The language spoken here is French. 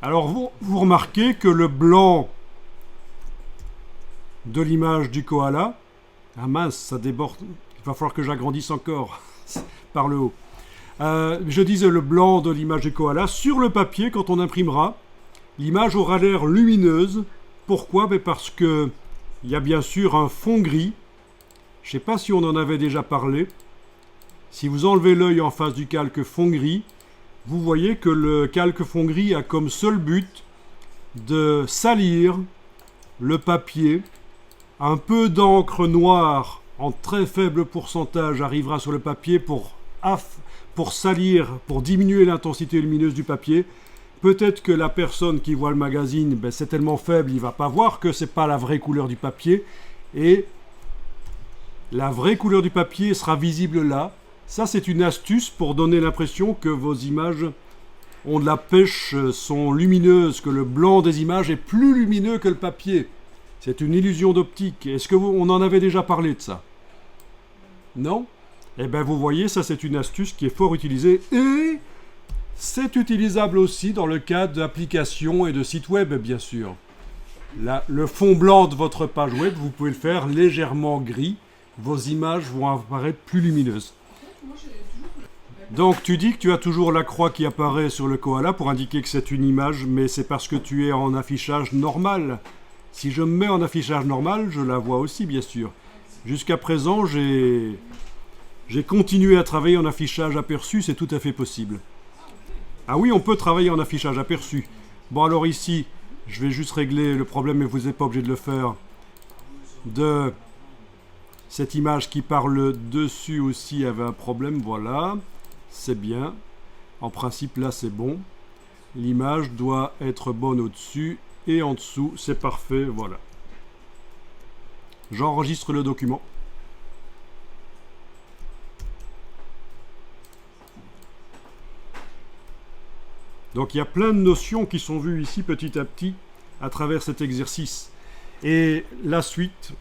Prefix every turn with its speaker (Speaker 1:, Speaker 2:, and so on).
Speaker 1: Alors vous remarquez que le blanc de l'image du koala, ah mince, ça déborde, il va falloir que j'agrandisse encore par le haut. Je disais le blanc de l'image du koala, sur le papier, quand on imprimera, l'image aura l'air lumineuse. Pourquoi? Parce que il y a bien sûr un fond gris. Je ne sais pas si on en avait déjà parlé. Si vous enlevez l'œil en face du calque fond gris, vous voyez que le calque fond gris a comme seul but de salir le papier. Un peu d'encre noire en très faible pourcentage arrivera sur le papier pour salir, pour diminuer l'intensité lumineuse du papier. Peut-être que la personne qui voit le magazine, c'est tellement faible, il ne va pas voir que ce n'est pas la vraie couleur du papier. Et la vraie couleur du papier sera visible là. Ça, c'est une astuce pour donner l'impression que vos images ont de la pêche, sont lumineuses, que le blanc des images est plus lumineux que le papier. C'est une illusion d'optique. Est-ce que on en avait déjà parlé de ça? Non? Eh bien, vous voyez, ça, c'est une astuce qui est fort utilisée et c'est utilisable aussi dans le cadre d'applications et de sites web, bien sûr. Là, le fond blanc de votre page web, vous pouvez le faire légèrement gris. Vos images vont apparaître plus lumineuses. Donc, tu dis que tu as toujours la croix qui apparaît sur le koala pour indiquer que c'est une image, mais c'est parce que tu es en affichage normal. Si je me mets en affichage normal, je la vois aussi, bien sûr. Jusqu'à présent, j'ai continué à travailler en affichage aperçu, c'est tout à fait possible. Ah oui, on peut travailler en affichage aperçu. Bon, alors ici, je vais juste régler le problème, mais vous n'êtes pas obligé de le faire, de cette image qui parle dessus aussi avait un problème, voilà. C'est bien. En principe, là, c'est bon. L'image doit être bonne au-dessus et en dessous, c'est parfait, voilà. J'enregistre le document. Donc il y a plein de notions qui sont vues ici petit à petit à travers cet exercice. Et la suite,